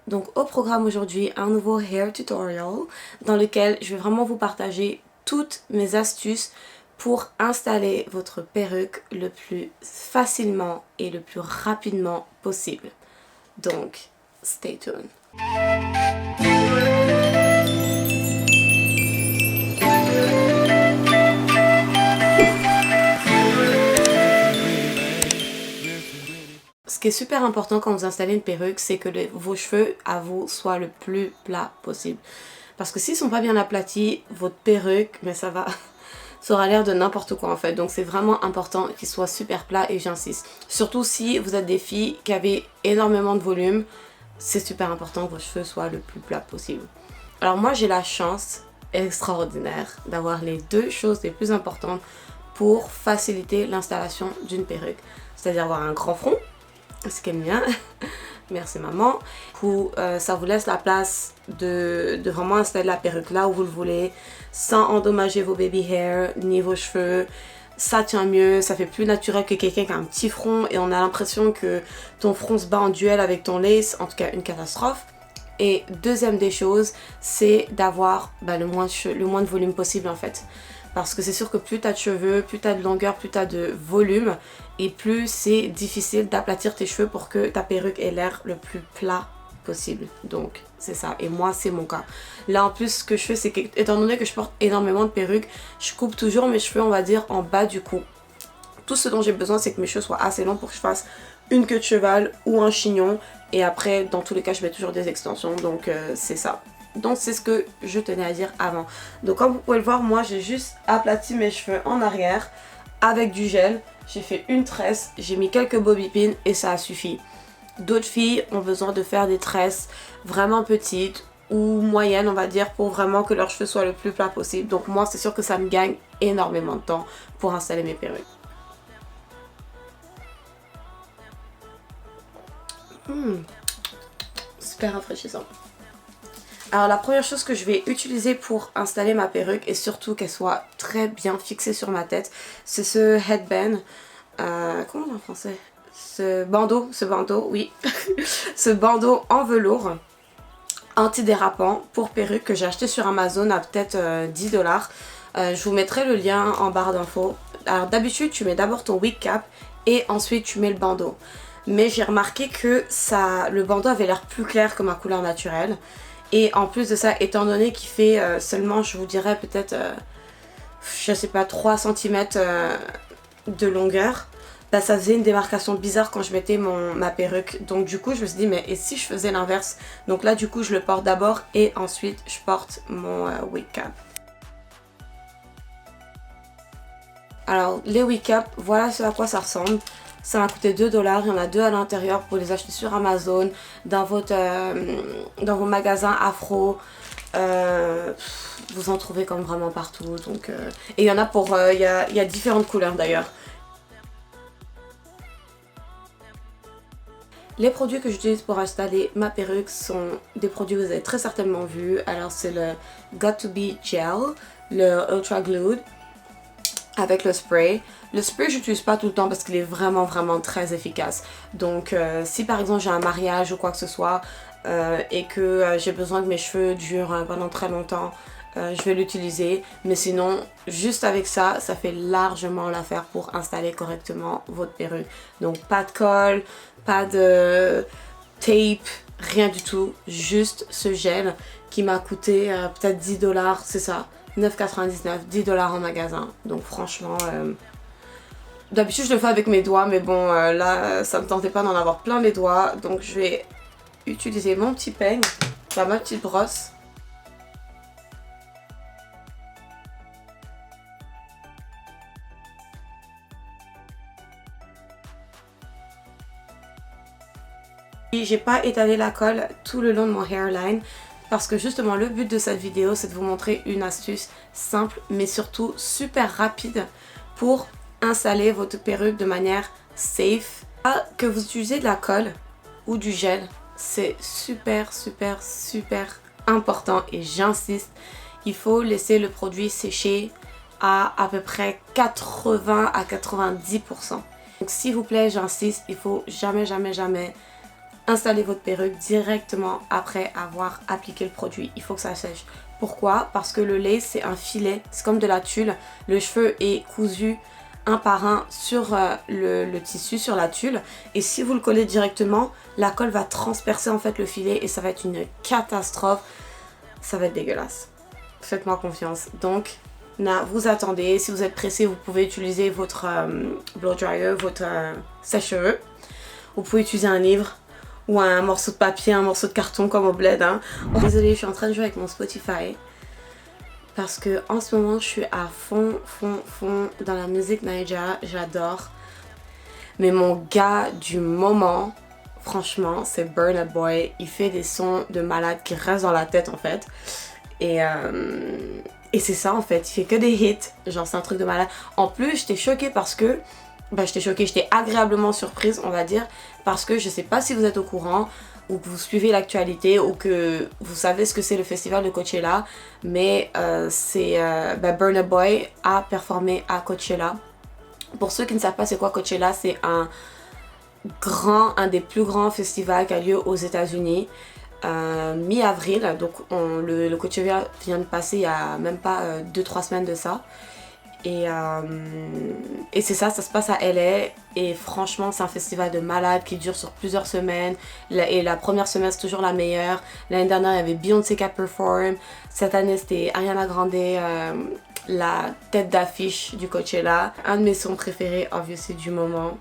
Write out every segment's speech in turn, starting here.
Donc au programme aujourd'hui, un nouveau hair tutorial dans lequel je vais vraiment vous partager toutes mes astuces pour installer votre perruque le plus facilement et le plus rapidement possible. Donc, stay tuned. Ce qui est super important quand vous installez une perruque, c'est que vos cheveux à vous soient le plus plat possible. Parce que s'ils sont pas bien aplatis, votre perruque, mais ça aura l'air de n'importe quoi en fait. Donc c'est vraiment important qu'ils soient super plats et j'insiste. Surtout si vous êtes des filles qui avez énormément de volume, c'est super important que vos cheveux soient le plus plat possible. Alors moi j'ai la chance extraordinaire d'avoir les deux choses les plus importantes pour faciliter l'installation d'une perruque. C'est-à-dire avoir un grand front, ce qui est bien, merci maman, où ça vous laisse la place de vraiment installer la perruque là où vous le voulez, sans endommager vos baby hair ni vos cheveux. Ça tient mieux, ça fait plus naturel que quelqu'un qui a un petit front et on a l'impression que ton front se bat en duel avec ton lace, en tout cas une catastrophe. Et deuxième des choses, c'est d'avoir le moins de volume possible en fait. Parce que c'est sûr que plus tu as de cheveux, plus tu as de longueur, plus tu as de volume et plus c'est difficile d'aplatir tes cheveux pour que ta perruque ait l'air le plus plat possible. Donc c'est ça, et moi c'est mon cas. Là en plus ce que je fais, c'est que étant donné que je porte énormément de perruques, je coupe toujours mes cheveux on va dire en bas du cou. Tout ce dont j'ai besoin, c'est que mes cheveux soient assez longs pour que je fasse une queue de cheval ou un chignon. Et après dans tous les cas je mets toujours des extensions, donc c'est ça. Donc c'est ce que je tenais à dire avant. Donc comme vous pouvez le voir, moi j'ai juste aplati mes cheveux en arrière avec du gel. J'ai fait une tresse, j'ai mis quelques bobby pins et ça a suffi. D'autres filles ont besoin de faire des tresses vraiment petites ou moyennes on va dire, pour vraiment que leurs cheveux soient le plus plat possible. Donc moi c'est sûr que ça me gagne énormément de temps pour installer mes perruques. Super rafraîchissant. Alors la première chose que je vais utiliser pour installer ma perruque et surtout qu'elle soit très bien fixée sur ma tête, c'est ce headband, comment on dit en français, ce bandeau, oui, ce bandeau en velours antidérapant pour perruque que j'ai acheté sur Amazon à peut-être 10$. Je vous mettrai le lien en barre d'infos. Alors d'habitude tu mets d'abord ton wig cap et ensuite tu mets le bandeau. Mais j'ai remarqué que le bandeau avait l'air plus clair que ma couleur naturelle. Et en plus de ça, étant donné qu'il fait seulement, je vous dirais peut-être, je sais pas, 3 cm de longueur, ça faisait une démarcation bizarre quand je mettais ma perruque. Donc du coup, je me suis dit, mais et si je faisais l'inverse? Donc là, du coup, je le porte d'abord et ensuite, je porte mon wig cap. Alors, les wig cap, voilà ce à quoi ça ressemble. Ça m'a coûté 2$, il y en a 2 à l'intérieur pour les acheter sur Amazon, dans vos magasins afro. Vous en trouvez comme vraiment partout. Donc, et il y en a il y a différentes couleurs d'ailleurs. Les produits que j'utilise pour installer ma perruque sont des produits que vous avez très certainement vus. Alors c'est le Got2b Gel, le Ultra Glued, avec le spray. Le spray j'utilise pas tout le temps parce qu'il est vraiment très efficace. Donc si par exemple j'ai un mariage ou quoi que ce soit et que j'ai besoin que mes cheveux durent pendant très longtemps, je vais l'utiliser. Mais sinon juste avec ça, ça fait largement l'affaire pour installer correctement votre perruque. Donc pas de colle, pas de tape, rien du tout. Juste ce gel qui m'a coûté peut-être 10$, c'est ça. 9,99$, 10$ en magasin. Donc franchement, d'habitude je le fais avec mes doigts, mais bon là ça me tentait pas d'en avoir plein les doigts. Donc je vais utiliser mon petit peigne, ma petite brosse. J'ai pas étalé la colle tout le long de mon hairline. Parce que justement le but de cette vidéo c'est de vous montrer une astuce simple mais surtout super rapide pour installer votre perruque de manière safe. Que vous utilisez de la colle ou du gel, c'est super important et j'insiste, il faut laisser le produit sécher à peu près 80 à 90%. Donc s'il vous plaît, j'insiste, il faut jamais installer votre perruque directement après avoir appliqué le produit. Il faut que ça sèche. Pourquoi? Parce que le lace, c'est un filet, c'est comme de la tulle. Le cheveu est cousu un par un sur le tissu, sur la tulle. Et si vous le collez directement, la colle va transpercer en fait le filet et ça va être une catastrophe. Ça va être dégueulasse. Faites-moi confiance. Donc, vous attendez. Si vous êtes pressé, vous pouvez utiliser votre blow dryer, votre sèche-cheveux. Vous pouvez utiliser un livre ou un morceau de papier, un morceau de carton comme au bled. Hein. Oh, désolée, je suis en train de jouer avec mon Spotify. Parce que en ce moment, je suis à fond dans la musique Naija. J'adore. Mais mon gars du moment, franchement, c'est Burna Boy. Il fait des sons de malade qui restent dans la tête en fait. Et c'est ça en fait, il fait que des hits, genre c'est un truc de malade. En plus, j'étais choquée parce que, j'étais agréablement surprise on va dire, parce que je sais pas si vous êtes au courant ou que vous suivez l'actualité ou que vous savez ce que c'est le festival de Coachella, mais Burna Boy a performé à Coachella. Pour ceux qui ne savent pas c'est quoi Coachella, c'est un des plus grands festivals qui a lieu aux États-Unis. Mi-avril, donc le Coachella vient de passer il y a même pas 2-3 semaines de ça, et c'est ça se passe à LA et franchement c'est un festival de malade qui dure sur plusieurs semaines et la première semaine c'est toujours la meilleure. L'année dernière il y avait Beyoncé qui a perform, cette année c'était Ariana Grande, la tête d'affiche du Coachella, un de mes sons préférés obviously du moment.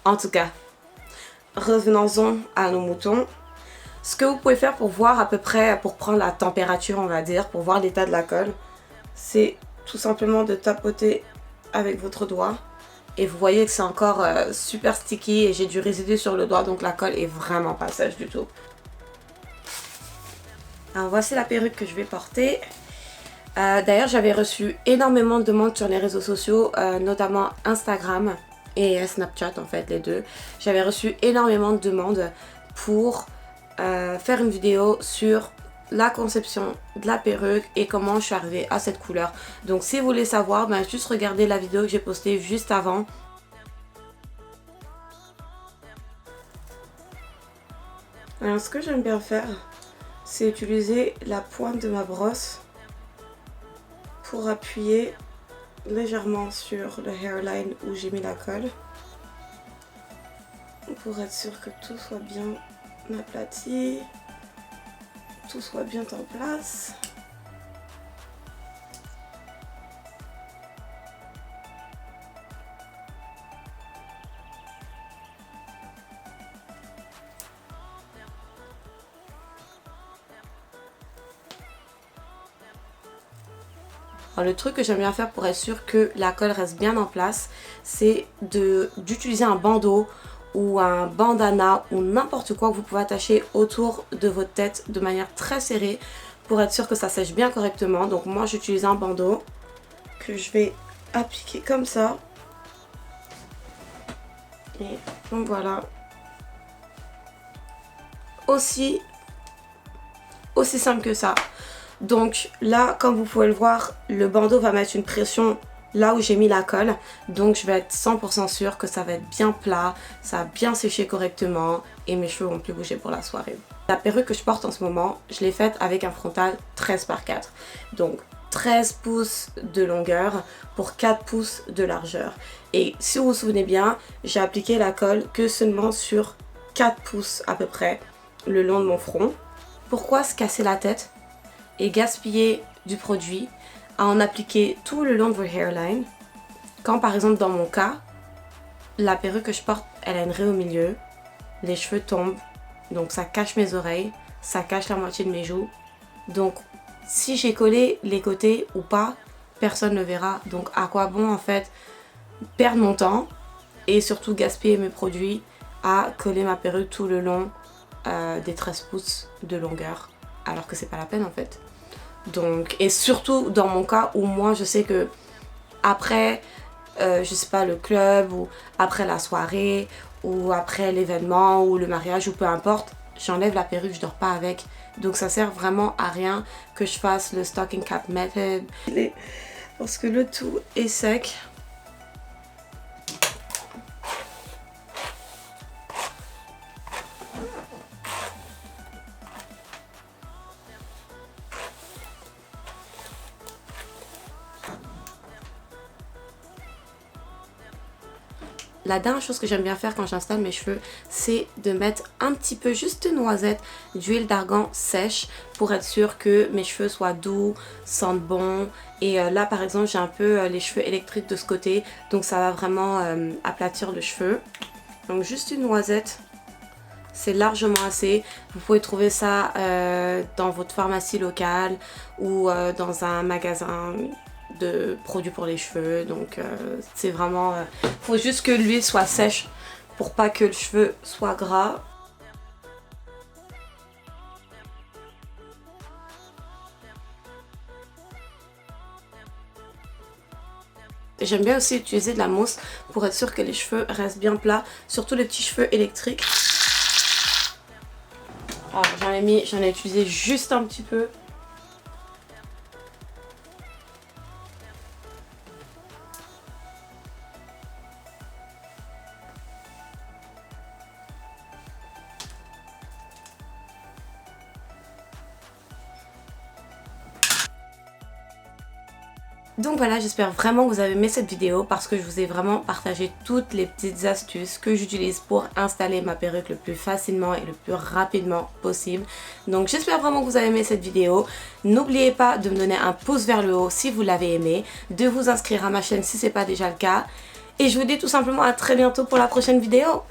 En tout cas, revenons-en à nos moutons. Ce que vous pouvez faire pour voir à peu près, pour prendre la température on va dire, pour voir l'état de la colle, c'est tout simplement de tapoter avec votre doigt. Et vous voyez que c'est encore super sticky et j'ai du résidu sur le doigt, donc la colle est vraiment pas sèche du tout. Alors voici la perruque que je vais porter. D'ailleurs j'avais reçu énormément de demandes sur les réseaux sociaux, notamment Instagram et Snapchat en fait, les deux. J'avais reçu énormément de demandes pour faire une vidéo sur la conception de la perruque et comment je suis arrivée à cette couleur. Donc si vous voulez savoir, juste regardez la vidéo que j'ai postée juste avant. Alors ce que j'aime bien faire, c'est utiliser la pointe de ma brosse pour appuyer légèrement sur le hairline où j'ai mis la colle, pour être sûr que tout soit bien aplati, tout soit bien en place. Alors, le truc que j'aime bien faire pour être sûr que la colle reste bien en place, c'est d'utiliser un bandeau ou un bandana ou n'importe quoi que vous pouvez attacher autour de votre tête de manière très serrée pour être sûr que ça sèche bien correctement. Donc moi j'utilise un bandeau que je vais appliquer comme ça. Et donc voilà. Aussi simple que ça. Donc là, comme vous pouvez le voir, le bandeau va mettre une pression là où j'ai mis la colle. Donc je vais être 100% sûre que ça va être bien plat, ça va bien sécher correctement et mes cheveux vont plus bouger pour la soirée. La perruque que je porte en ce moment, je l'ai faite avec un frontal 13 par 4. Donc 13 pouces de longueur pour 4 pouces de largeur. Et si vous vous souvenez bien, j'ai appliqué la colle que seulement sur 4 pouces à peu près le long de mon front. Pourquoi se casser la tête et gaspiller du produit à en appliquer tout le long de votre hairline quand par exemple dans mon cas, la perruque que je porte, elle a une raie au milieu, les cheveux tombent, donc ça cache mes oreilles, ça cache la moitié de mes joues. Donc si j'ai collé les côtés ou pas, personne ne verra. Donc à quoi bon en fait perdre mon temps et surtout gaspiller mes produits à coller ma perruque tout le long des 13 pouces de longueur, alors que c'est pas la peine en fait. Donc, et surtout dans mon cas où moi je sais que après je sais pas, le club ou après la soirée ou après l'événement ou le mariage ou peu importe, j'enlève la perruque, je dors pas avec. Donc ça sert vraiment à rien que je fasse le stocking cap method parce que le tout est sec. La dernière chose que j'aime bien faire quand j'installe mes cheveux, c'est de mettre un petit peu, juste une noisette d'huile d'argan sèche pour être sûr que mes cheveux soient doux, sentent bon. Et là par exemple j'ai un peu les cheveux électriques de ce côté, donc ça va vraiment aplatir le cheveu. Donc juste une noisette, c'est largement assez. Vous pouvez trouver ça dans votre pharmacie locale ou dans un magasin de produits pour les cheveux. Donc c'est vraiment faut juste que l'huile soit sèche pour pas que le cheveu soit gras. J'aime bien aussi utiliser de la mousse pour être sûr que les cheveux restent bien plats, surtout les petits cheveux électriques. Alors j'en ai utilisé juste un petit peu. Donc voilà, j'espère vraiment que vous avez aimé cette vidéo parce que je vous ai vraiment partagé toutes les petites astuces que j'utilise pour installer ma perruque le plus facilement et le plus rapidement possible. Donc j'espère vraiment que vous avez aimé cette vidéo. N'oubliez pas de me donner un pouce vers le haut si vous l'avez aimé, de vous inscrire à ma chaîne si ce n'est pas déjà le cas. Et je vous dis tout simplement à très bientôt pour la prochaine vidéo.